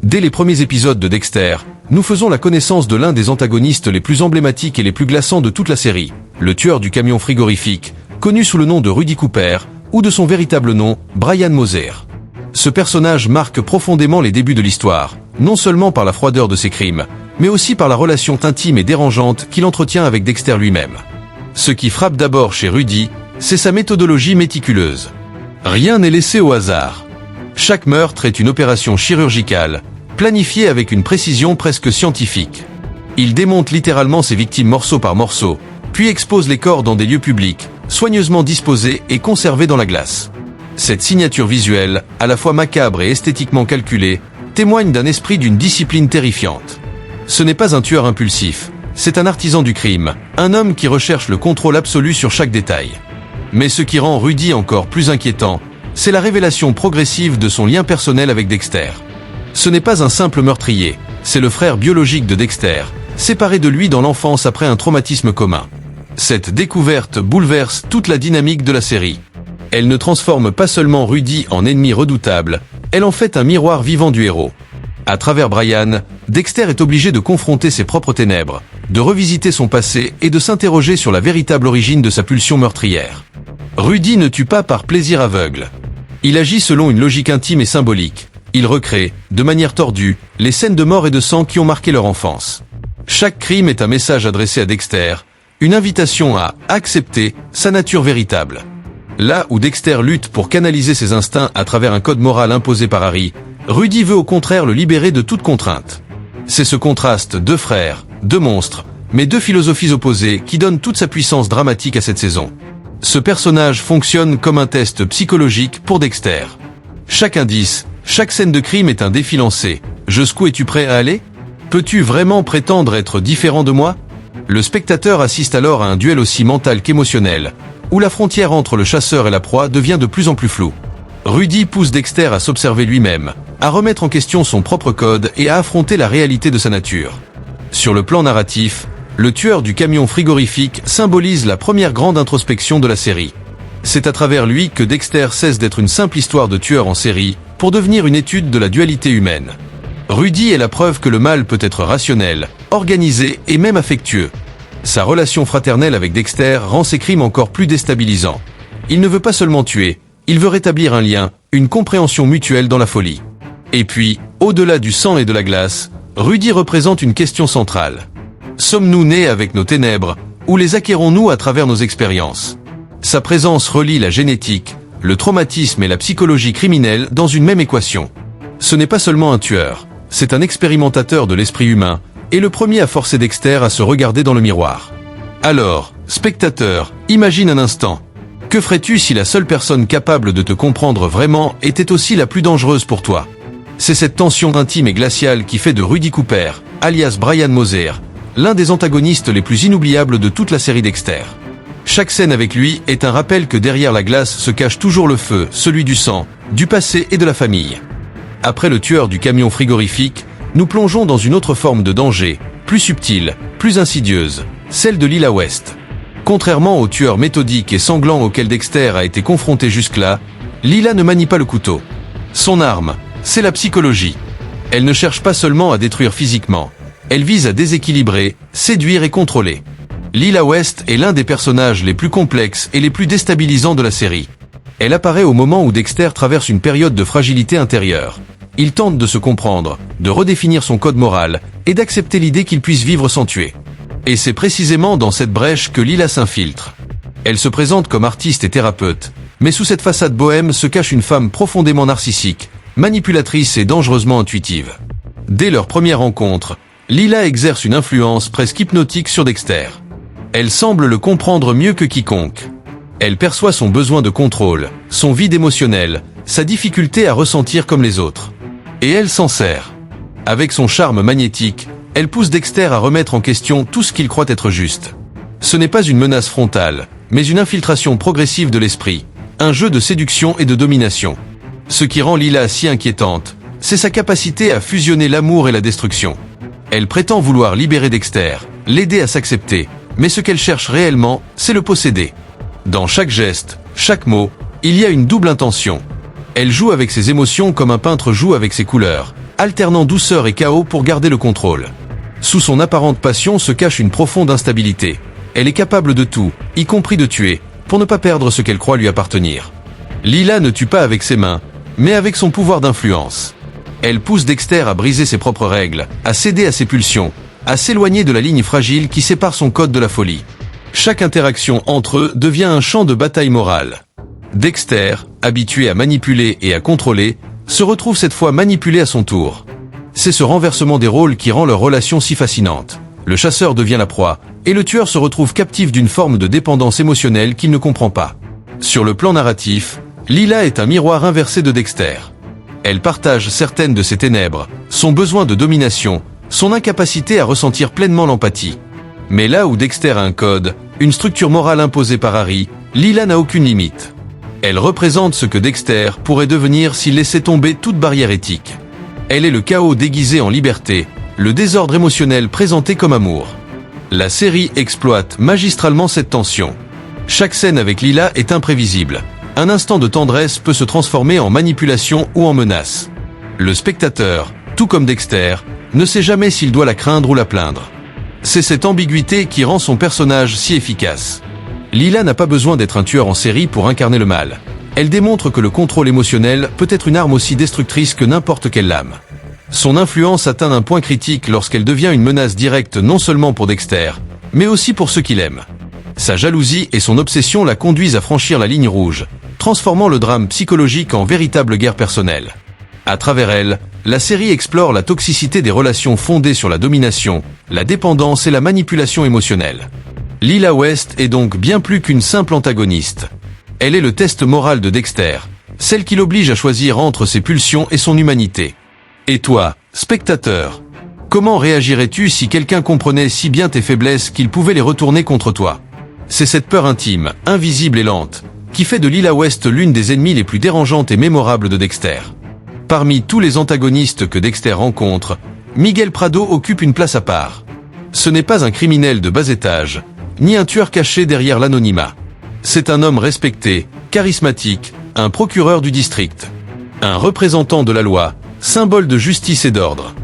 Dès les premiers épisodes de Dexter, nous faisons la connaissance de l'un des antagonistes les plus emblématiques et les plus glaçants de toute la série, le tueur du camion frigorifique, connu sous le nom de Rudy Cooper, ou de son véritable nom, Brian Moser. Ce personnage marque profondément les débuts de l'histoire, non seulement par la froideur de ses crimes, mais aussi par la relation intime et dérangeante qu'il entretient avec Dexter lui-même. Ce qui frappe d'abord chez Rudy, c'est sa méthodologie méticuleuse. Rien n'est laissé au hasard. Chaque meurtre est une opération chirurgicale, planifiée avec une précision presque scientifique. Il démonte littéralement ses victimes morceau par morceau, puis expose les corps dans des lieux publics, soigneusement disposés et conservés dans la glace. Cette signature visuelle, à la fois macabre et esthétiquement calculée, témoigne d'un esprit d'une discipline terrifiante. Ce n'est pas un tueur impulsif, c'est un artisan du crime, un homme qui recherche le contrôle absolu sur chaque détail. Mais ce qui rend Rudy encore plus inquiétant, c'est la révélation progressive de son lien personnel avec Dexter. Ce n'est pas un simple meurtrier, c'est le frère biologique de Dexter, séparé de lui dans l'enfance après un traumatisme commun. Cette découverte bouleverse toute la dynamique de la série. Elle ne transforme pas seulement Rudy en ennemi redoutable, elle en fait un miroir vivant du héros. À travers Brian, Dexter est obligé de confronter ses propres ténèbres, de revisiter son passé et de s'interroger sur la véritable origine de sa pulsion meurtrière. Rudy ne tue pas par plaisir aveugle. Il agit selon une logique intime et symbolique. Il recrée, de manière tordue, les scènes de mort et de sang qui ont marqué leur enfance. Chaque crime est un message adressé à Dexter, une invitation à accepter sa nature véritable. Là où Dexter lutte pour canaliser ses instincts à travers un code moral imposé par Harry, Rudy veut au contraire le libérer de toute contrainte. C'est ce contraste, deux frères, deux monstres, mais deux philosophies opposées qui donne toute sa puissance dramatique à cette saison. Ce personnage fonctionne comme un test psychologique pour Dexter. Chaque indice, chaque scène de crime est un défi lancé. Jusqu'où es-tu prêt à aller ? Peux-tu vraiment prétendre être différent de moi ? Le spectateur assiste alors à un duel aussi mental qu'émotionnel, où la frontière entre le chasseur et la proie devient de plus en plus floue. Rudy pousse Dexter à s'observer lui-même, à remettre en question son propre code et à affronter la réalité de sa nature. Sur le plan narratif, le tueur du camion frigorifique symbolise la première grande introspection de la série. C'est à travers lui que Dexter cesse d'être une simple histoire de tueur en série pour devenir une étude de la dualité humaine. Rudy est la preuve que le mal peut être rationnel, organisé et même affectueux. Sa relation fraternelle avec Dexter rend ses crimes encore plus déstabilisants. Il ne veut pas seulement tuer, il veut rétablir un lien, une compréhension mutuelle dans la folie. Et puis, au-delà du sang et de la glace, Rudy représente une question centrale. Sommes-nous nés avec nos ténèbres, ou les acquérons-nous à travers nos expériences ? Sa présence relie la génétique, le traumatisme et la psychologie criminelle dans une même équation. Ce n'est pas seulement un tueur, c'est un expérimentateur de l'esprit humain, et le premier à forcer Dexter à se regarder dans le miroir. Alors, spectateur, imagine un instant. Que ferais-tu si la seule personne capable de te comprendre vraiment était aussi la plus dangereuse pour toi ? C'est cette tension intime et glaciale qui fait de Rudy Cooper, alias Brian Moser, l'un des antagonistes les plus inoubliables de toute la série Dexter. Chaque scène avec lui est un rappel que derrière la glace se cache toujours le feu, celui du sang, du passé et de la famille. Après le tueur du camion frigorifique, nous plongeons dans une autre forme de danger, plus subtile, plus insidieuse, celle de Lila West. Contrairement au tueur méthodique et sanglant auquel Dexter a été confronté jusque-là, Lila ne manie pas le couteau. Son arme, c'est la psychologie. Elle ne cherche pas seulement à détruire physiquement, elle vise à déséquilibrer, séduire et contrôler. Lila West est l'un des personnages les plus complexes et les plus déstabilisants de la série. Elle apparaît au moment où Dexter traverse une période de fragilité intérieure. Il tente de se comprendre, de redéfinir son code moral et d'accepter l'idée qu'il puisse vivre sans tuer. Et c'est précisément dans cette brèche que Lila s'infiltre. Elle se présente comme artiste et thérapeute, mais sous cette façade bohème se cache une femme profondément narcissique, manipulatrice et dangereusement intuitive. Dès leur première rencontre, Lila exerce une influence presque hypnotique sur Dexter. Elle semble le comprendre mieux que quiconque. Elle perçoit son besoin de contrôle, son vide émotionnel, sa difficulté à ressentir comme les autres. Et elle s'en sert. Avec son charme magnétique, elle pousse Dexter à remettre en question tout ce qu'il croit être juste. Ce n'est pas une menace frontale, mais une infiltration progressive de l'esprit, un jeu de séduction et de domination. Ce qui rend Lila si inquiétante, c'est sa capacité à fusionner l'amour et la destruction. Elle prétend vouloir libérer Dexter, l'aider à s'accepter, mais ce qu'elle cherche réellement, c'est le posséder. Dans chaque geste, chaque mot, il y a une double intention. Elle joue avec ses émotions comme un peintre joue avec ses couleurs, alternant douceur et chaos pour garder le contrôle. Sous son apparente passion se cache une profonde instabilité. Elle est capable de tout, y compris de tuer, pour ne pas perdre ce qu'elle croit lui appartenir. Leela ne tue pas avec ses mains, mais avec son pouvoir d'influence. Elle pousse Dexter à briser ses propres règles, à céder à ses pulsions, à s'éloigner de la ligne fragile qui sépare son code de la folie. Chaque interaction entre eux devient un champ de bataille morale. Dexter, habitué à manipuler et à contrôler, se retrouve cette fois manipulé à son tour. C'est ce renversement des rôles qui rend leur relation si fascinante. Le chasseur devient la proie, et le tueur se retrouve captif d'une forme de dépendance émotionnelle qu'il ne comprend pas. Sur le plan narratif, Leela est un miroir inversé de Dexter. Elle partage certaines de ses ténèbres, son besoin de domination, son incapacité à ressentir pleinement l'empathie. Mais là où Dexter a un code, une structure morale imposée par Harry, Leela n'a aucune limite. Elle représente ce que Dexter pourrait devenir s'il laissait tomber toute barrière éthique. Elle est le chaos déguisé en liberté, le désordre émotionnel présenté comme amour. La série exploite magistralement cette tension. Chaque scène avec Leela est imprévisible. Un instant de tendresse peut se transformer en manipulation ou en menace. Le spectateur, tout comme Dexter, ne sait jamais s'il doit la craindre ou la plaindre. C'est cette ambiguïté qui rend son personnage si efficace. Leela n'a pas besoin d'être un tueur en série pour incarner le mal. Elle démontre que le contrôle émotionnel peut être une arme aussi destructrice que n'importe quelle lame. Son influence atteint un point critique lorsqu'elle devient une menace directe non seulement pour Dexter, mais aussi pour ceux qu'il aime. Sa jalousie et son obsession la conduisent à franchir la ligne rouge, transformant le drame psychologique en véritable guerre personnelle. À travers elle, la série explore la toxicité des relations fondées sur la domination, la dépendance et la manipulation émotionnelle. Leela West est donc bien plus qu'une simple antagoniste. Elle est le test moral de Dexter, celle qui l'oblige à choisir entre ses pulsions et son humanité. Et toi, spectateur, comment réagirais-tu si quelqu'un comprenait si bien tes faiblesses qu'il pouvait les retourner contre toi? C'est cette peur intime, invisible et lente, qui fait de Leela West l'une des ennemies les plus dérangeantes et mémorables de Dexter. Parmi tous les antagonistes que Dexter rencontre, Miguel Prado occupe une place à part. Ce n'est pas un criminel de bas étage, ni un tueur caché derrière l'anonymat. C'est un homme respecté, charismatique, un procureur du district. Un représentant de la loi, symbole de justice et d'ordre.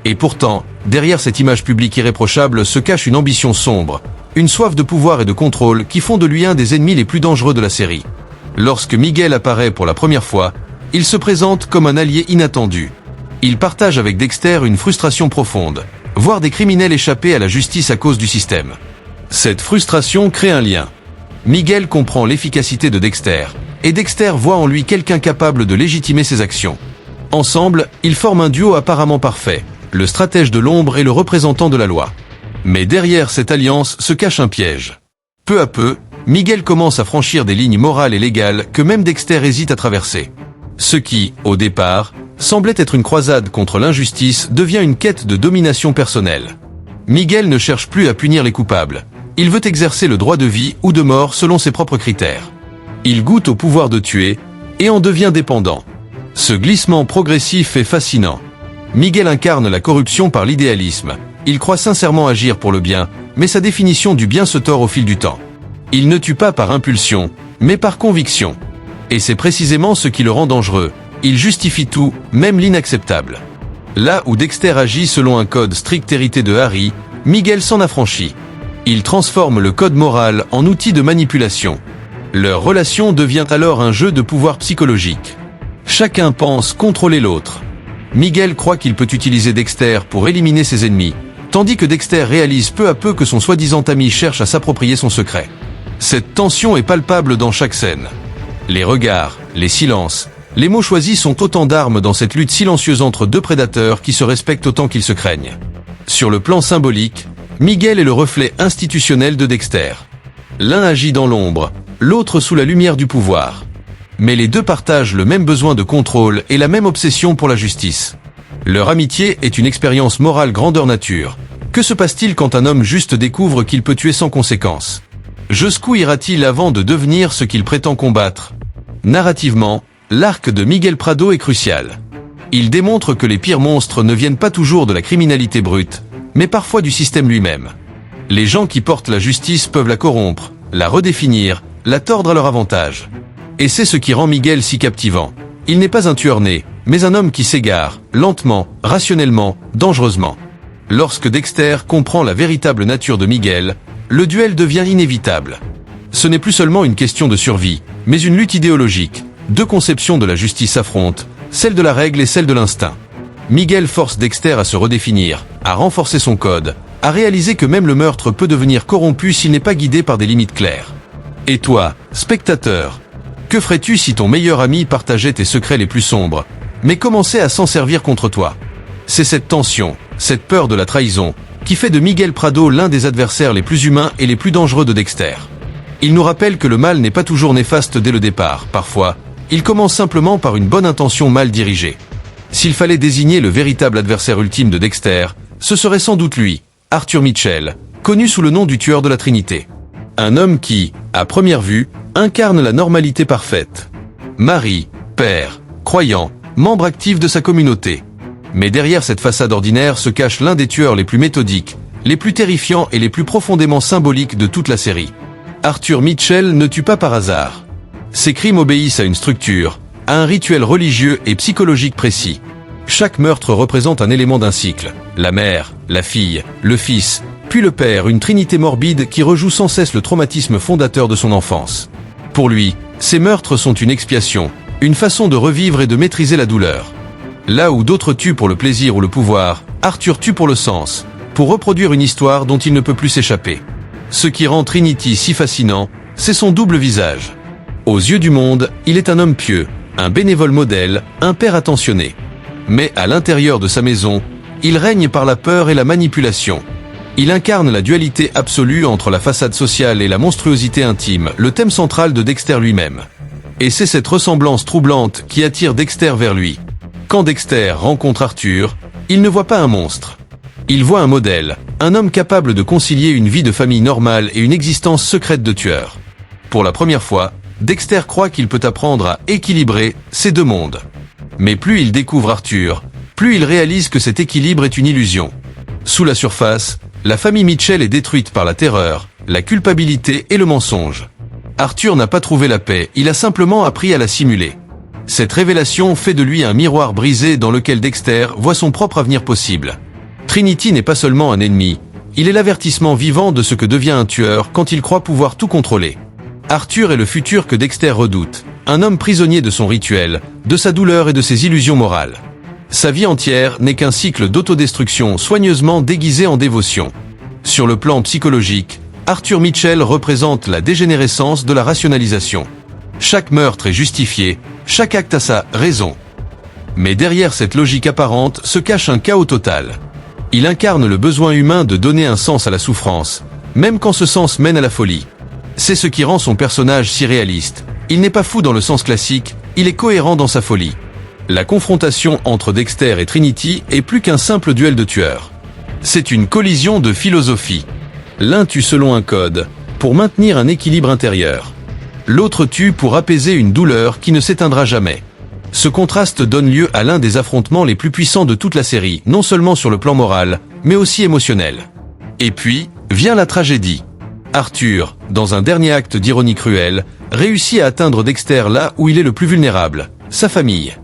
Et pourtant, derrière cette image publique irréprochable se cache une ambition sombre, une soif de pouvoir et de contrôle qui font de lui un des ennemis les plus dangereux de la série. Lorsque Miguel apparaît pour la première fois, il se présente comme un allié inattendu. Il partage avec Dexter une frustration profonde, voir des criminels échapper à la justice à cause du système. Cette frustration crée un lien. Miguel comprend l'efficacité de Dexter, et Dexter voit en lui quelqu'un capable de légitimer ses actions. Ensemble, ils forment un duo apparemment parfait, le stratège de l'ombre et le représentant de la loi. Mais derrière cette alliance se cache un piège. Peu à peu, Miguel commence à franchir des lignes morales et légales que même Dexter hésite à traverser. Ce qui, au départ, semblait être une croisade contre l'injustice devient une quête de domination personnelle. Miguel ne cherche plus à punir les coupables. Il veut exercer le droit de vie ou de mort selon ses propres critères. Il goûte au pouvoir de tuer et en devient dépendant. Ce glissement progressif est fascinant. Miguel incarne la corruption par l'idéalisme. Il croit sincèrement agir pour le bien, mais sa définition du bien se tord au fil du temps. Il ne tue pas par impulsion, mais par conviction. Et c'est précisément ce qui le rend dangereux. Il justifie tout, même l'inacceptable. Là où Dexter agit selon un code strict hérité de Harry, Miguel s'en affranchit. Il transforme le code moral en outil de manipulation. Leur relation devient alors un jeu de pouvoir psychologique. Chacun pense contrôler l'autre. Miguel croit qu'il peut utiliser Dexter pour éliminer ses ennemis, tandis que Dexter réalise peu à peu que son soi-disant ami cherche à s'approprier son secret. Cette tension est palpable dans chaque scène. Les regards, les silences, les mots choisis sont autant d'armes dans cette lutte silencieuse entre deux prédateurs qui se respectent autant qu'ils se craignent. Sur le plan symbolique, Miguel est le reflet institutionnel de Dexter. L'un agit dans l'ombre, l'autre sous la lumière du pouvoir. Mais les deux partagent le même besoin de contrôle et la même obsession pour la justice. Leur amitié est une expérience morale grandeur nature. Que se passe-t-il quand un homme juste découvre qu'il peut tuer sans conséquence? Jusqu'où ira-t-il avant de devenir ce qu'il prétend combattre? Narrativement, l'arc de Miguel Prado est crucial. Il démontre que les pires monstres ne viennent pas toujours de la criminalité brute, mais parfois du système lui-même. Les gens qui portent la justice peuvent la corrompre, la redéfinir, la tordre à leur avantage. Et c'est ce qui rend Miguel si captivant. Il n'est pas un tueur né, mais un homme qui s'égare, lentement, rationnellement, dangereusement. Lorsque Dexter comprend la véritable nature de Miguel, le duel devient inévitable. Ce n'est plus seulement une question de survie, mais une lutte idéologique. Deux conceptions de la justice s'affrontent, celle de la règle et celle de l'instinct. Miguel force Dexter à se redéfinir, à renforcer son code, à réaliser que même le meurtre peut devenir corrompu s'il n'est pas guidé par des limites claires. Et toi, spectateur, que ferais-tu si ton meilleur ami partageait tes secrets les plus sombres, mais commençait à s'en servir contre toi? C'est cette tension, cette peur de la trahison, qui fait de Miguel Prado l'un des adversaires les plus humains et les plus dangereux de Dexter. Il nous rappelle que le mal n'est pas toujours néfaste dès le départ, parfois, il commence simplement par une bonne intention mal dirigée. S'il fallait désigner le véritable adversaire ultime de Dexter, ce serait sans doute lui, Arthur Mitchell, connu sous le nom du tueur de la Trinité. Un homme qui, à première vue, incarne la normalité parfaite. Mari, père, croyant, membre actif de sa communauté. Mais derrière cette façade ordinaire se cache l'un des tueurs les plus méthodiques, les plus terrifiants et les plus profondément symboliques de toute la série. Arthur Mitchell ne tue pas par hasard. Ses crimes obéissent à une structure, à un rituel religieux et psychologique précis. Chaque meurtre représente un élément d'un cycle. La mère, la fille, le fils, puis le père, une trinité morbide qui rejoue sans cesse le traumatisme fondateur de son enfance. Pour lui, ces meurtres sont une expiation, une façon de revivre et de maîtriser la douleur. Là où d'autres tuent pour le plaisir ou le pouvoir, Arthur tue pour le sens, pour reproduire une histoire dont il ne peut plus s'échapper. Ce qui rend Trinity si fascinant, c'est son double visage. Aux yeux du monde, il est un homme pieux, un bénévole modèle, un père attentionné. Mais à l'intérieur de sa maison, il règne par la peur et la manipulation. Il incarne la dualité absolue entre la façade sociale et la monstruosité intime, le thème central de Dexter lui-même. Et c'est cette ressemblance troublante qui attire Dexter vers lui. Quand Dexter rencontre Arthur, il ne voit pas un monstre. Il voit un modèle, un homme capable de concilier une vie de famille normale et une existence secrète de tueur. Pour la première fois, Dexter croit qu'il peut apprendre à équilibrer ces deux mondes. Mais plus il découvre Arthur, plus il réalise que cet équilibre est une illusion. Sous la surface, la famille Mitchell est détruite par la terreur, la culpabilité et le mensonge. Arthur n'a pas trouvé la paix, il a simplement appris à la simuler. Cette révélation fait de lui un miroir brisé dans lequel Dexter voit son propre avenir possible. Trinity n'est pas seulement un ennemi, il est l'avertissement vivant de ce que devient un tueur quand il croit pouvoir tout contrôler. Arthur est le futur que Dexter redoute, un homme prisonnier de son rituel, de sa douleur et de ses illusions morales. Sa vie entière n'est qu'un cycle d'autodestruction soigneusement déguisé en dévotion. Sur le plan psychologique, Arthur Mitchell représente la dégénérescence de la rationalisation. Chaque meurtre est justifié, chaque acte a sa raison. Mais derrière cette logique apparente se cache un chaos total. Il incarne le besoin humain de donner un sens à la souffrance, même quand ce sens mène à la folie. C'est ce qui rend son personnage si réaliste. Il n'est pas fou dans le sens classique, il est cohérent dans sa folie. La confrontation entre Dexter et Trinity est plus qu'un simple duel de tueurs. C'est une collision de philosophie. L'un tue selon un code, pour maintenir un équilibre intérieur. L'autre tue pour apaiser une douleur qui ne s'éteindra jamais. Ce contraste donne lieu à l'un des affrontements les plus puissants de toute la série, non seulement sur le plan moral, mais aussi émotionnel. Et puis, vient la tragédie. Arthur, dans un dernier acte d'ironie cruelle, réussit à atteindre Dexter là où il est le plus vulnérable, sa famille.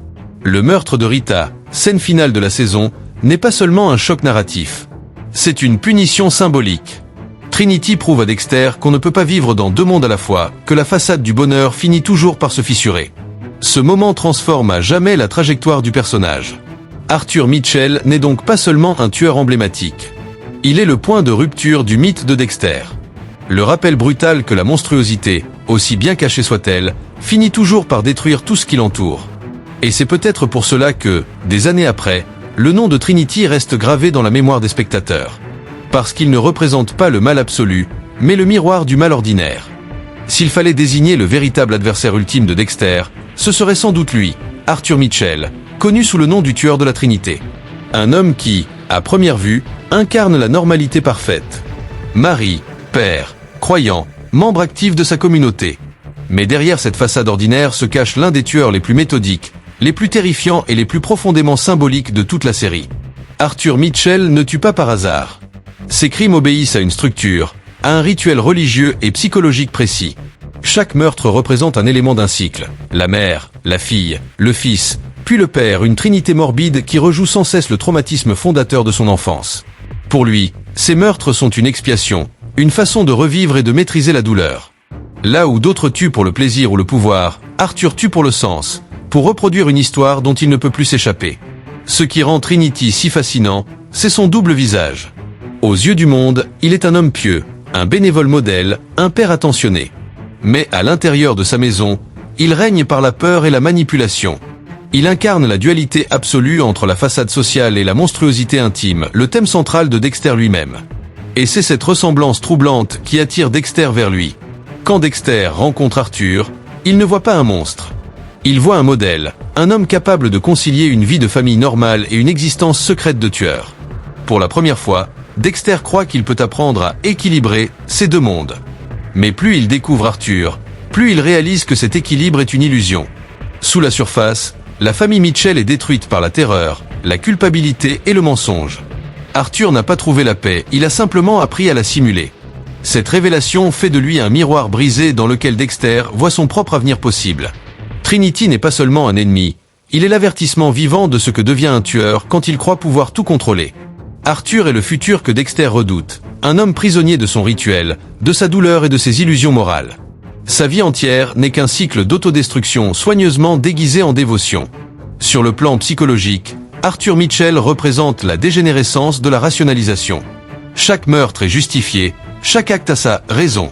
Le meurtre de Rita, scène finale de la saison, n'est pas seulement un choc narratif. C'est une punition symbolique. Trinity prouve à Dexter qu'on ne peut pas vivre dans deux mondes à la fois, que la façade du bonheur finit toujours par se fissurer. Ce moment transforme à jamais la trajectoire du personnage. Arthur Mitchell n'est donc pas seulement un tueur emblématique. Il est le point de rupture du mythe de Dexter. Le rappel brutal que la monstruosité, aussi bien cachée soit-elle, finit toujours par détruire tout ce qui l'entoure. Et c'est peut-être pour cela que, des années après, le nom de Trinity reste gravé dans la mémoire des spectateurs. Parce qu'il ne représente pas le mal absolu, mais le miroir du mal ordinaire. S'il fallait désigner le véritable adversaire ultime de Dexter, ce serait sans doute lui, Arthur Mitchell, connu sous le nom du tueur de la Trinité. Un homme qui, à première vue, incarne la normalité parfaite. Mari, père, croyant, membre actif de sa communauté. Mais derrière cette façade ordinaire se cache l'un des tueurs les plus méthodiques, les plus terrifiants et les plus profondément symboliques de toute la série. Arthur Mitchell ne tue pas par hasard. Ses crimes obéissent à une structure, à un rituel religieux et psychologique précis. Chaque meurtre représente un élément d'un cycle. La mère, la fille, le fils, puis le père, une trinité morbide qui rejoue sans cesse le traumatisme fondateur de son enfance. Pour lui, ces meurtres sont une expiation, une façon de revivre et de maîtriser la douleur. Là où d'autres tuent pour le plaisir ou le pouvoir, Arthur tue pour le sens, pour reproduire une histoire dont il ne peut plus s'échapper. Ce qui rend Trinity si fascinant, c'est son double visage. Aux yeux du monde, il est un homme pieux, un bénévole modèle, un père attentionné. Mais à l'intérieur de sa maison, il règne par la peur et la manipulation. Il incarne la dualité absolue entre la façade sociale et la monstruosité intime, le thème central de Dexter lui-même. Et c'est cette ressemblance troublante qui attire Dexter vers lui. Quand Dexter rencontre Arthur, il ne voit pas un monstre. Il voit un modèle, un homme capable de concilier une vie de famille normale et une existence secrète de tueur. Pour la première fois, Dexter croit qu'il peut apprendre à équilibrer ces deux mondes. Mais plus il découvre Arthur, plus il réalise que cet équilibre est une illusion. Sous la surface, la famille Mitchell est détruite par la terreur, la culpabilité et le mensonge. Arthur n'a pas trouvé la paix, il a simplement appris à la simuler. Cette révélation fait de lui un miroir brisé dans lequel Dexter voit son propre avenir possible. Trinity n'est pas seulement un ennemi, il est l'avertissement vivant de ce que devient un tueur quand il croit pouvoir tout contrôler. Arthur est le futur que Dexter redoute, un homme prisonnier de son rituel, de sa douleur et de ses illusions morales. Sa vie entière n'est qu'un cycle d'autodestruction soigneusement déguisé en dévotion. Sur le plan psychologique, Arthur Mitchell représente la dégénérescence de la rationalisation. Chaque meurtre est justifié, chaque acte a sa raison.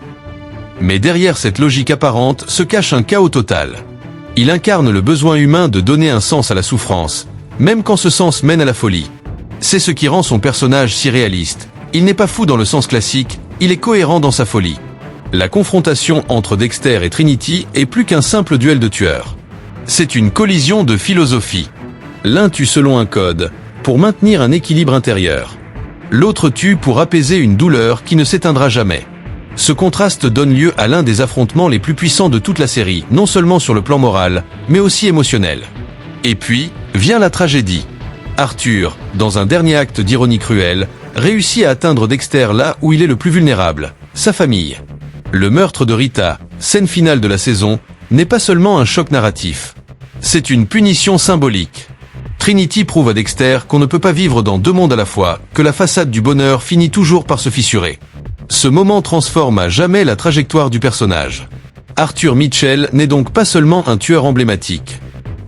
Mais derrière cette logique apparente se cache un chaos total. Il incarne le besoin humain de donner un sens à la souffrance, même quand ce sens mène à la folie. C'est ce qui rend son personnage si réaliste. Il n'est pas fou dans le sens classique, il est cohérent dans sa folie. La confrontation entre Dexter et Trinity est plus qu'un simple duel de tueurs. C'est une collision de philosophie. L'un tue selon un code, pour maintenir un équilibre intérieur. L'autre tue pour apaiser une douleur qui ne s'éteindra jamais. Ce contraste donne lieu à l'un des affrontements les plus puissants de toute la série, non seulement sur le plan moral, mais aussi émotionnel. Et puis, vient la tragédie. Arthur, dans un dernier acte d'ironie cruelle, réussit à atteindre Dexter là où il est le plus vulnérable, sa famille. Le meurtre de Rita, scène finale de la saison, n'est pas seulement un choc narratif. C'est une punition symbolique. Trinity prouve à Dexter qu'on ne peut pas vivre dans deux mondes à la fois, que la façade du bonheur finit toujours par se fissurer. Ce moment transforme à jamais la trajectoire du personnage. Arthur Mitchell n'est donc pas seulement un tueur emblématique.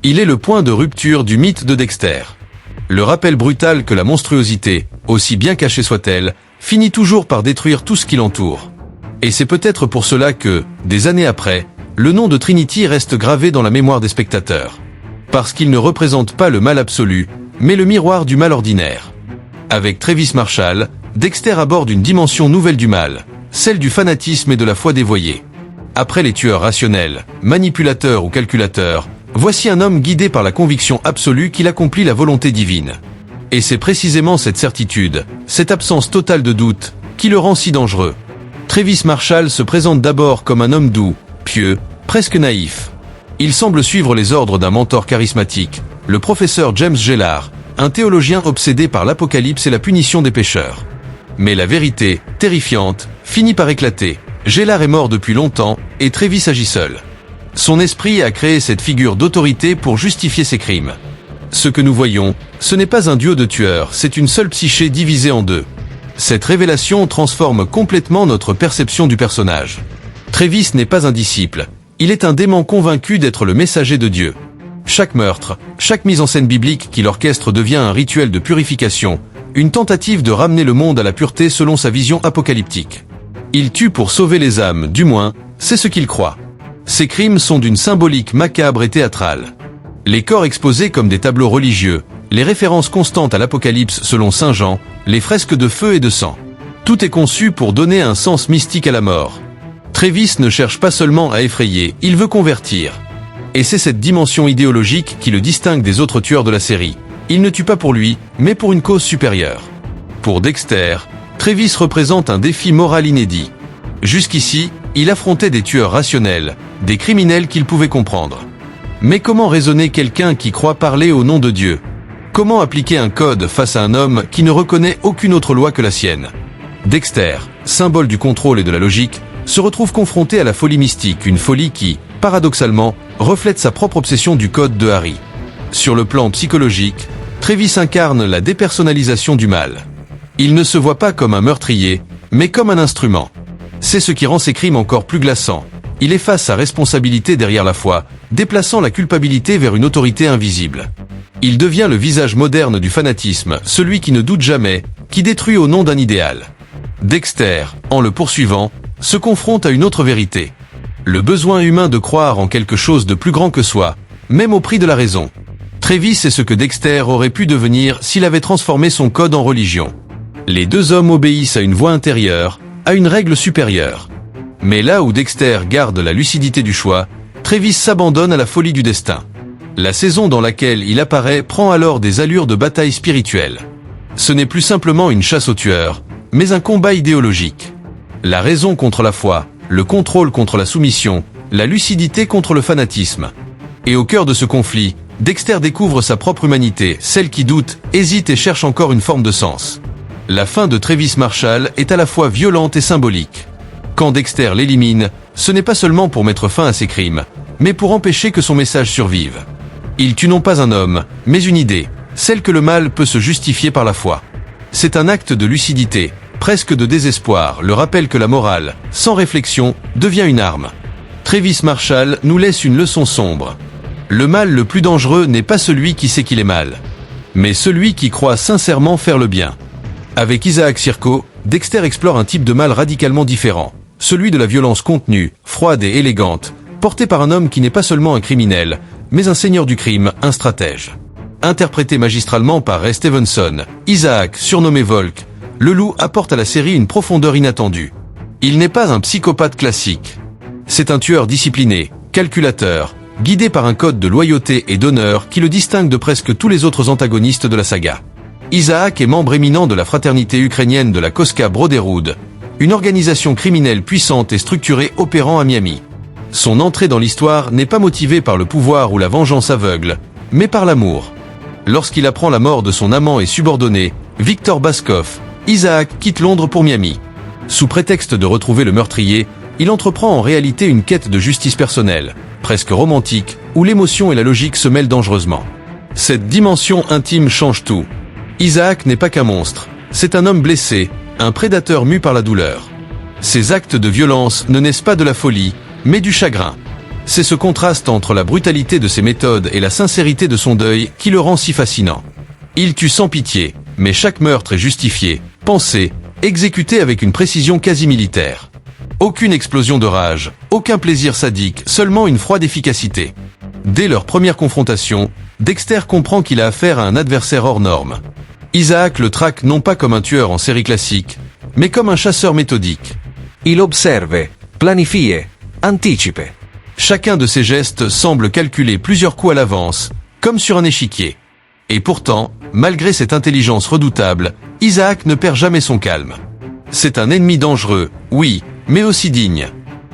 Il est le point de rupture du mythe de Dexter. Le rappel brutal que la monstruosité, aussi bien cachée soit-elle, finit toujours par détruire tout ce qui l'entoure. Et c'est peut-être pour cela que, des années après, le nom de Trinity reste gravé dans la mémoire des spectateurs. Parce qu'il ne représente pas le mal absolu, mais le miroir du mal ordinaire. Avec Travis Marshall, Dexter aborde une dimension nouvelle du mal, celle du fanatisme et de la foi dévoyée. Après les tueurs rationnels, manipulateurs ou calculateurs, voici un homme guidé par la conviction absolue qu'il accomplit la volonté divine. Et c'est précisément cette certitude, cette absence totale de doute, qui le rend si dangereux. Travis Marshall se présente d'abord comme un homme doux, pieux, presque naïf. Il semble suivre les ordres d'un mentor charismatique, le professeur James Gellar, un théologien obsédé par l'apocalypse et la punition des pécheurs. Mais la vérité, terrifiante, finit par éclater. Gellar est mort depuis longtemps, et Travis agit seul. Son esprit a créé cette figure d'autorité pour justifier ses crimes. Ce que nous voyons, ce n'est pas un duo de tueurs, c'est une seule psyché divisée en deux. Cette révélation transforme complètement notre perception du personnage. Travis n'est pas un disciple, il est un démon convaincu d'être le messager de Dieu. Chaque meurtre, chaque mise en scène biblique qu'il orchestre devient un rituel de purification, une tentative de ramener le monde à la pureté selon sa vision apocalyptique. Il tue pour sauver les âmes, du moins, c'est ce qu'il croit. Ses crimes sont d'une symbolique macabre et théâtrale. Les corps exposés comme des tableaux religieux, les références constantes à l'Apocalypse selon Saint Jean, les fresques de feu et de sang. Tout est conçu pour donner un sens mystique à la mort. Travis ne cherche pas seulement à effrayer, il veut convertir. Et c'est cette dimension idéologique qui le distingue des autres tueurs de la série. Il ne tue pas pour lui, mais pour une cause supérieure. Pour Dexter, Travis représente un défi moral inédit. Jusqu'ici, il affrontait des tueurs rationnels, des criminels qu'il pouvait comprendre. Mais comment raisonner quelqu'un qui croit parler au nom de Dieu ? Comment appliquer un code face à un homme qui ne reconnaît aucune autre loi que la sienne ? Dexter, symbole du contrôle et de la logique, se retrouve confronté à la folie mystique, une folie qui, paradoxalement, reflète sa propre obsession du code de Harry. Sur le plan psychologique, Travis incarne la dépersonnalisation du mal. Il ne se voit pas comme un meurtrier, mais comme un instrument. C'est ce qui rend ses crimes encore plus glaçants. Il efface sa responsabilité derrière la foi, déplaçant la culpabilité vers une autorité invisible. Il devient le visage moderne du fanatisme, celui qui ne doute jamais, qui détruit au nom d'un idéal. Dexter, en le poursuivant, se confronte à une autre vérité. Le besoin humain de croire en quelque chose de plus grand que soi, même au prix de la raison. Travis est ce que Dexter aurait pu devenir s'il avait transformé son code en religion. Les deux hommes obéissent à une voix intérieure, à une règle supérieure. Mais là où Dexter garde la lucidité du choix, Travis s'abandonne à la folie du destin. La saison dans laquelle il apparaît prend alors des allures de bataille spirituelle. Ce n'est plus simplement une chasse aux tueurs, mais un combat idéologique. La raison contre la foi, le contrôle contre la soumission, la lucidité contre le fanatisme. Et au cœur de ce conflit, Dexter découvre sa propre humanité, celle qui doute, hésite et cherche encore une forme de sens. La fin de Travis Marshall est à la fois violente et symbolique. Quand Dexter l'élimine, ce n'est pas seulement pour mettre fin à ses crimes, mais pour empêcher que son message survive. Il tue non pas un homme, mais une idée, celle que le mal peut se justifier par la foi. C'est un acte de lucidité, presque de désespoir, le rappel que la morale, sans réflexion, devient une arme. Travis Marshall nous laisse une leçon sombre. Le mal le plus dangereux n'est pas celui qui sait qu'il est mal, mais celui qui croit sincèrement faire le bien. Avec Isaac Sirko, Dexter explore un type de mal radicalement différent, celui de la violence contenue, froide et élégante, portée par un homme qui n'est pas seulement un criminel, mais un seigneur du crime, un stratège. Interprété magistralement par Ray Stevenson, Isaac, surnommé Volk, le loup apporte à la série une profondeur inattendue. Il n'est pas un psychopathe classique. C'est un tueur discipliné, calculateur, guidé par un code de loyauté et d'honneur qui le distingue de presque tous les autres antagonistes de la saga. Isaac est membre éminent de la fraternité ukrainienne de la Koska Brotherhood, une organisation criminelle puissante et structurée opérant à Miami. Son entrée dans l'histoire n'est pas motivée par le pouvoir ou la vengeance aveugle, mais par l'amour. Lorsqu'il apprend la mort de son amant et subordonné, Victor Baskov, Isaac quitte Londres pour Miami. Sous prétexte de retrouver le meurtrier, il entreprend en réalité une quête de justice personnelle, presque romantique, où l'émotion et la logique se mêlent dangereusement. Cette dimension intime change tout. Isaac n'est pas qu'un monstre, c'est un homme blessé, un prédateur mu par la douleur. Ses actes de violence ne naissent pas de la folie, mais du chagrin. C'est ce contraste entre la brutalité de ses méthodes et la sincérité de son deuil qui le rend si fascinant. Il tue sans pitié, mais chaque meurtre est justifié, pensé, exécuté avec une précision quasi militaire. Aucune explosion de rage, aucun plaisir sadique, seulement une froide efficacité. Dès leur première confrontation, Dexter comprend qu'il a affaire à un adversaire hors norme. Isaac le traque non pas comme un tueur en série classique, mais comme un chasseur méthodique. Il observe, planifie, anticipe. Chacun de ses gestes semble calculer plusieurs coups à l'avance, comme sur un échiquier. Et pourtant, malgré cette intelligence redoutable, Isaac ne perd jamais son calme. C'est un ennemi dangereux, oui, mais aussi digne.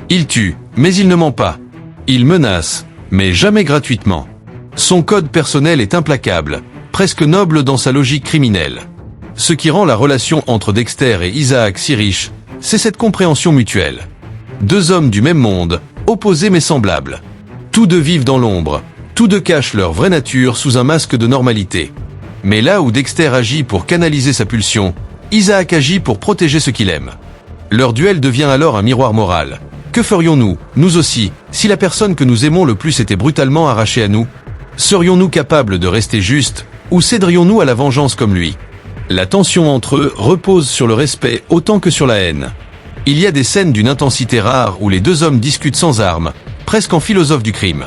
Il tue, mais il ne ment pas. Il menace, mais jamais gratuitement. Son code personnel est implacable, presque noble dans sa logique criminelle. Ce qui rend la relation entre Dexter et Isaac si riche, c'est cette compréhension mutuelle. Deux hommes du même monde, opposés mais semblables. Tous deux vivent dans l'ombre, tous deux cachent leur vraie nature sous un masque de normalité. Mais là où Dexter agit pour canaliser sa pulsion, Isaac agit pour protéger ce qu'il aime. Leur duel devient alors un miroir moral. Que ferions-nous, nous aussi, si la personne que nous aimons le plus était brutalement arrachée à nous? Serions-nous capables de rester justes, ou céderions-nous à la vengeance comme lui? La tension entre eux repose sur le respect autant que sur la haine. Il y a des scènes d'une intensité rare où les deux hommes discutent sans armes, presque en philosophe du crime.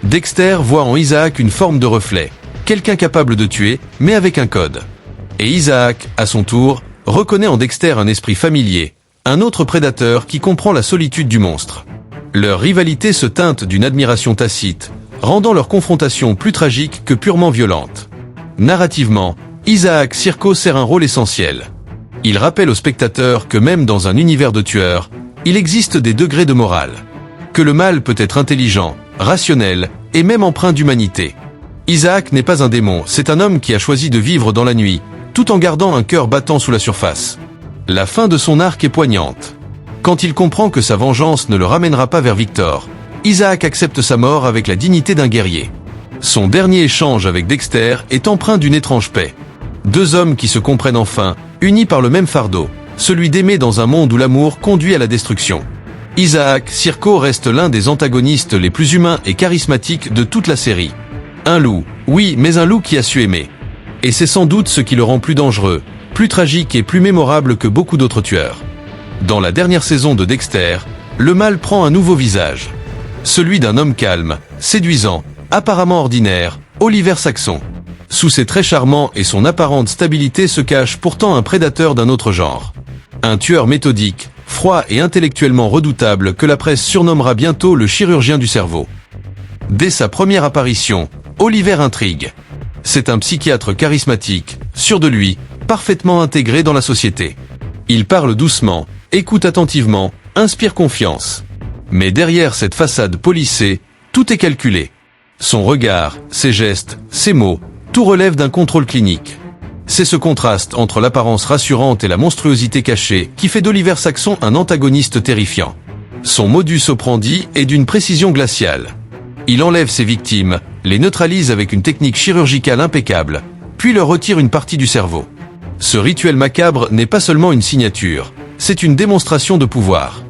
Dexter voit en Isaac une forme de reflet, quelqu'un capable de tuer, mais avec un code. Et Isaac, à son tour, reconnaît en Dexter un esprit familier, un autre prédateur qui comprend la solitude du monstre. Leur rivalité se teinte d'une admiration tacite, rendant leur confrontation plus tragique que purement violente. Narrativement, Isaac Sirko sert un rôle essentiel. Il rappelle au spectateur que même dans un univers de tueurs, il existe des degrés de morale. Que le mal peut être intelligent, rationnel, et même empreint d'humanité. Isaac n'est pas un démon, c'est un homme qui a choisi de vivre dans la nuit, tout en gardant un cœur battant sous la surface. La fin de son arc est poignante. Quand il comprend que sa vengeance ne le ramènera pas vers Victor, Isaac accepte sa mort avec la dignité d'un guerrier. Son dernier échange avec Dexter est empreint d'une étrange paix. Deux hommes qui se comprennent enfin, unis par le même fardeau, celui d'aimer dans un monde où l'amour conduit à la destruction. Isaac Sirko reste l'un des antagonistes les plus humains et charismatiques de toute la série. Un loup, oui, mais un loup qui a su aimer. Et c'est sans doute ce qui le rend plus dangereux, plus tragique et plus mémorable que beaucoup d'autres tueurs. Dans la dernière saison de Dexter, le mal prend un nouveau visage. Celui d'un homme calme, séduisant, apparemment ordinaire, Oliver Saxon. Sous ses traits charmants et son apparente stabilité se cache pourtant un prédateur d'un autre genre. Un tueur méthodique, froid et intellectuellement redoutable que la presse surnommera bientôt le chirurgien du cerveau. Dès sa première apparition, Oliver intrigue. C'est un psychiatre charismatique, sûr de lui, parfaitement intégré dans la société. Il parle doucement, écoute attentivement, inspire confiance. Mais derrière cette façade polissée, tout est calculé. Son regard, ses gestes, ses mots, tout relève d'un contrôle clinique. C'est ce contraste entre l'apparence rassurante et la monstruosité cachée qui fait d'Oliver Saxon un antagoniste terrifiant. Son modus operandi est d'une précision glaciale. Il enlève ses victimes, les neutralise avec une technique chirurgicale impeccable, puis leur retire une partie du cerveau. Ce rituel macabre n'est pas seulement une signature, c'est une démonstration de pouvoir.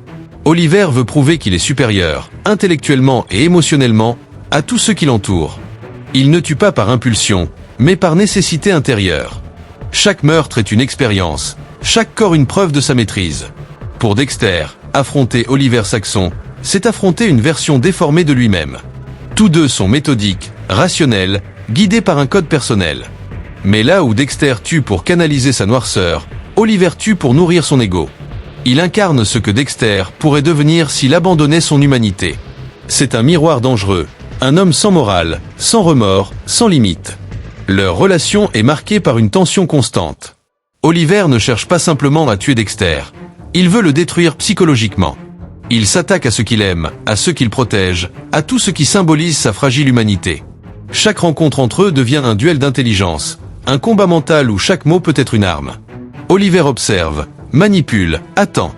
Oliver veut prouver qu'il est supérieur, intellectuellement et émotionnellement, à tous ceux qui l'entourent. Il ne tue pas par impulsion, mais par nécessité intérieure. Chaque meurtre est une expérience, chaque corps une preuve de sa maîtrise. Pour Dexter, affronter Oliver Saxon, c'est affronter une version déformée de lui-même. Tous deux sont méthodiques, rationnels, guidés par un code personnel. Mais là où Dexter tue pour canaliser sa noirceur, Oliver tue pour nourrir son ego. Il incarne ce que Dexter pourrait devenir s'il abandonnait son humanité. C'est un miroir dangereux, un homme sans morale, sans remords, sans limite. Leur relation est marquée par une tension constante. Oliver ne cherche pas simplement à tuer Dexter. Il veut le détruire psychologiquement. Il s'attaque à ce qu'il aime, à ceux qu'il protège, à tout ce qui symbolise sa fragile humanité. Chaque rencontre entre eux devient un duel d'intelligence, un combat mental où chaque mot peut être une arme. Oliver observe, manipule, attend.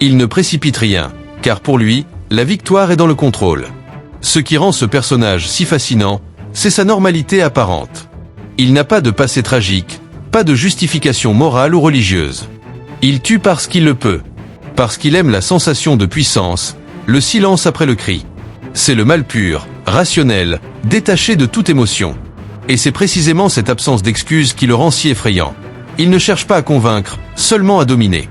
Il ne précipite rien, car pour lui, la victoire est dans le contrôle. Ce qui rend ce personnage si fascinant, c'est sa normalité apparente. Il n'a pas de passé tragique, pas de justification morale ou religieuse. Il tue parce qu'il le peut, parce qu'il aime la sensation de puissance, le silence après le cri. C'est le mal pur, rationnel, détaché de toute émotion. Et c'est précisément cette absence d'excuses qui le rend si effrayant. Il ne cherche pas à convaincre, seulement à dominer.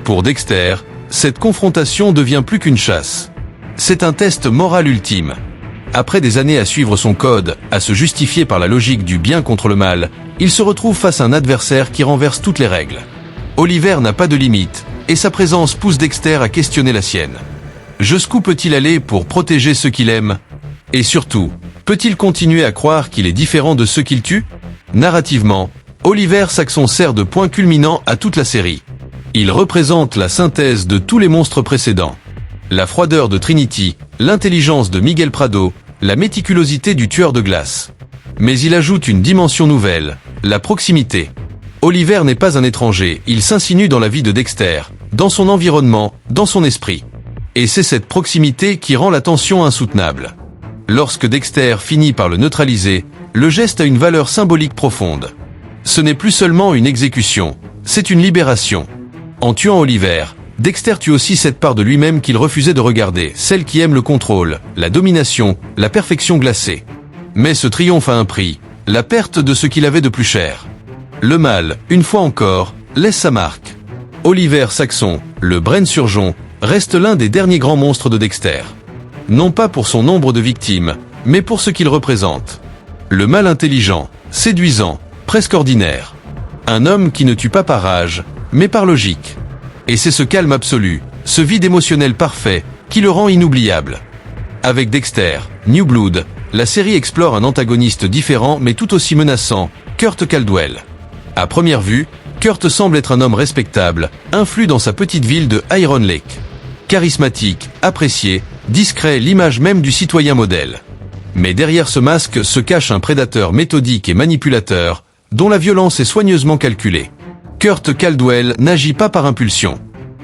Pour Dexter, cette confrontation devient plus qu'une chasse. C'est un test moral ultime. Après des années à suivre son code, à se justifier par la logique du bien contre le mal, il se retrouve face à un adversaire qui renverse toutes les règles. Oliver n'a pas de limite, et sa présence pousse Dexter à questionner la sienne. Jusqu'où peut-il aller pour protéger ceux qu'il aime? Et surtout, peut-il continuer à croire qu'il est différent de ceux qu'il tue? Narrativement, Oliver Saxon sert de point culminant à toute la série. Il représente la synthèse de tous les monstres précédents. La froideur de Trinity, l'intelligence de Miguel Prado, la méticulosité du tueur de glace. Mais il ajoute une dimension nouvelle, la proximité. Oliver n'est pas un étranger, il s'insinue dans la vie de Dexter, dans son environnement, dans son esprit. Et c'est cette proximité qui rend la tension insoutenable. Lorsque Dexter finit par le neutraliser, le geste a une valeur symbolique profonde. Ce n'est plus seulement une exécution, c'est une libération. En tuant Oliver, Dexter tue aussi cette part de lui-même qu'il refusait de regarder, celle qui aime le contrôle, la domination, la perfection glacée. Mais ce triomphe a un prix, la perte de ce qu'il avait de plus cher. Le mal, une fois encore, laisse sa marque. Oliver Saxon, le Bren Surgeon, reste l'un des derniers grands monstres de Dexter. Non pas pour son nombre de victimes, mais pour ce qu'il représente. Le mal intelligent, séduisant, presque ordinaire. Un homme qui ne tue pas par rage, mais par logique. Et c'est ce calme absolu, ce vide émotionnel parfait, qui le rend inoubliable. Avec Dexter, New Blood, la série explore un antagoniste différent mais tout aussi menaçant, Kurt Caldwell. À première vue, Kurt semble être un homme respectable, influent dans sa petite ville de Iron Lake. Charismatique, apprécié, discret, l'image même du citoyen modèle. Mais derrière ce masque se cache un prédateur méthodique et manipulateur, dont la violence est soigneusement calculée. Kurt Caldwell n'agit pas par impulsion.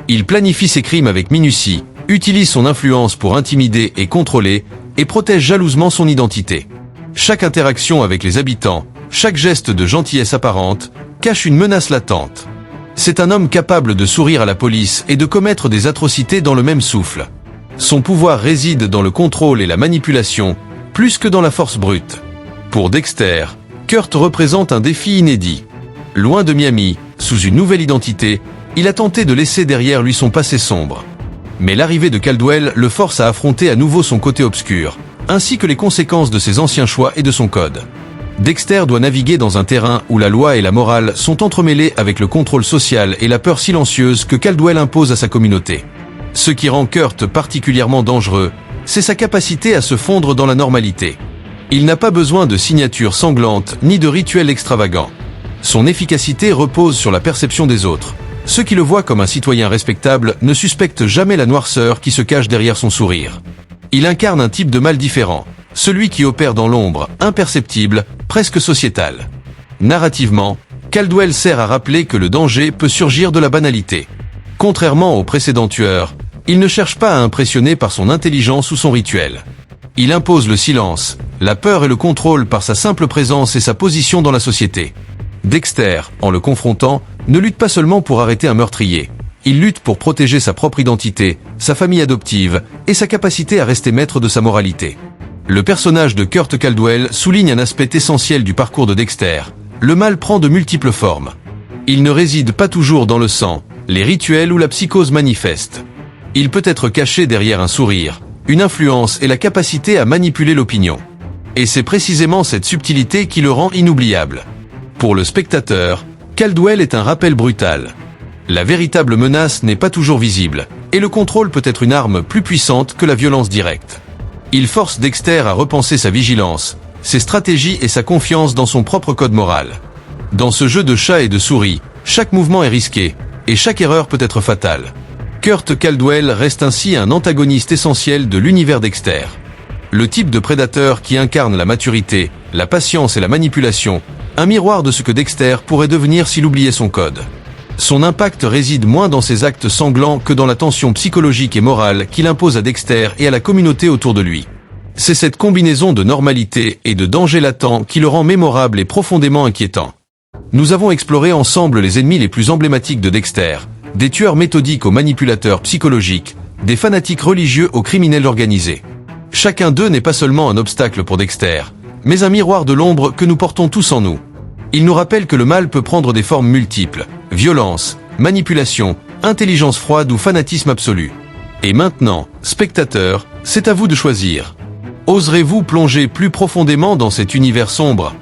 Il planifie ses crimes avec minutie, utilise son influence pour intimider et contrôler, et protège jalousement son identité. Chaque interaction avec les habitants, chaque geste de gentillesse apparente, cache une menace latente. C'est un homme capable de sourire à la police et de commettre des atrocités dans le même souffle. Son pouvoir réside dans le contrôle et la manipulation, plus que dans la force brute. Pour Dexter, Kurt représente un défi inédit. Loin de Miami, sous une nouvelle identité, il a tenté de laisser derrière lui son passé sombre. Mais l'arrivée de Caldwell le force à affronter à nouveau son côté obscur, ainsi que les conséquences de ses anciens choix et de son code. Dexter doit naviguer dans un terrain où la loi et la morale sont entremêlées avec le contrôle social et la peur silencieuse que Caldwell impose à sa communauté. Ce qui rend Kurt particulièrement dangereux, c'est sa capacité à se fondre dans la normalité. Il n'a pas besoin de signatures sanglantes ni de rituels extravagants. Son efficacité repose sur la perception des autres. Ceux qui le voient comme un citoyen respectable ne suspectent jamais la noirceur qui se cache derrière son sourire. Il incarne un type de mal différent, celui qui opère dans l'ombre, imperceptible, presque sociétal. Narrativement, Caldwell sert à rappeler que le danger peut surgir de la banalité. Contrairement aux précédents tueurs, il ne cherche pas à impressionner par son intelligence ou son rituel. Il impose le silence, la peur et le contrôle par sa simple présence et sa position dans la société. Dexter, en le confrontant, ne lutte pas seulement pour arrêter un meurtrier. Il lutte pour protéger sa propre identité, sa famille adoptive et sa capacité à rester maître de sa moralité. Le personnage de Kurt Caldwell souligne un aspect essentiel du parcours de Dexter. Le mal prend de multiples formes. Il ne réside pas toujours dans le sang, les rituels ou la psychose manifeste. Il peut être caché derrière un sourire, une influence et la capacité à manipuler l'opinion. Et c'est précisément cette subtilité qui le rend inoubliable. Pour le spectateur, Caldwell est un rappel brutal. La véritable menace n'est pas toujours visible, et le contrôle peut être une arme plus puissante que la violence directe. Il force Dexter à repenser sa vigilance, ses stratégies et sa confiance dans son propre code moral. Dans ce jeu de chat et de souris, chaque mouvement est risqué, et chaque erreur peut être fatale. Kurt Caldwell reste ainsi un antagoniste essentiel de l'univers Dexter. Le type de prédateur qui incarne la maturité, la patience et la manipulation, un miroir de ce que Dexter pourrait devenir s'il oubliait son code. Son impact réside moins dans ses actes sanglants que dans la tension psychologique et morale qu'il impose à Dexter et à la communauté autour de lui. C'est cette combinaison de normalité et de danger latent qui le rend mémorable et profondément inquiétant. Nous avons exploré ensemble les ennemis les plus emblématiques de Dexter, des tueurs méthodiques aux manipulateurs psychologiques, des fanatiques religieux aux criminels organisés. Chacun d'eux n'est pas seulement un obstacle pour Dexter, mais un miroir de l'ombre que nous portons tous en nous. Il nous rappelle que le mal peut prendre des formes multiples, violence, manipulation, intelligence froide ou fanatisme absolu. Et maintenant, spectateurs, c'est à vous de choisir. Oserez-vous plonger plus profondément dans cet univers sombre?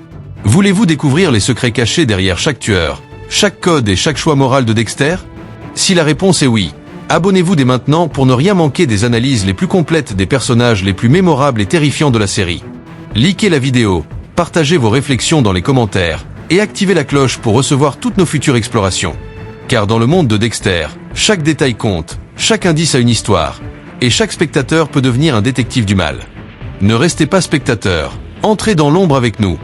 Voulez-vous découvrir les secrets cachés derrière chaque tueur, chaque code et chaque choix moral de Dexter? Si la réponse est oui, abonnez-vous dès maintenant pour ne rien manquer des analyses les plus complètes des personnages les plus mémorables et terrifiants de la série. Likez la vidéo, partagez vos réflexions dans les commentaires, et activez la cloche pour recevoir toutes nos futures explorations. Car dans le monde de Dexter, chaque détail compte, chaque indice a une histoire, et chaque spectateur peut devenir un détective du mal. Ne restez pas spectateur, entrez dans l'ombre avec nous.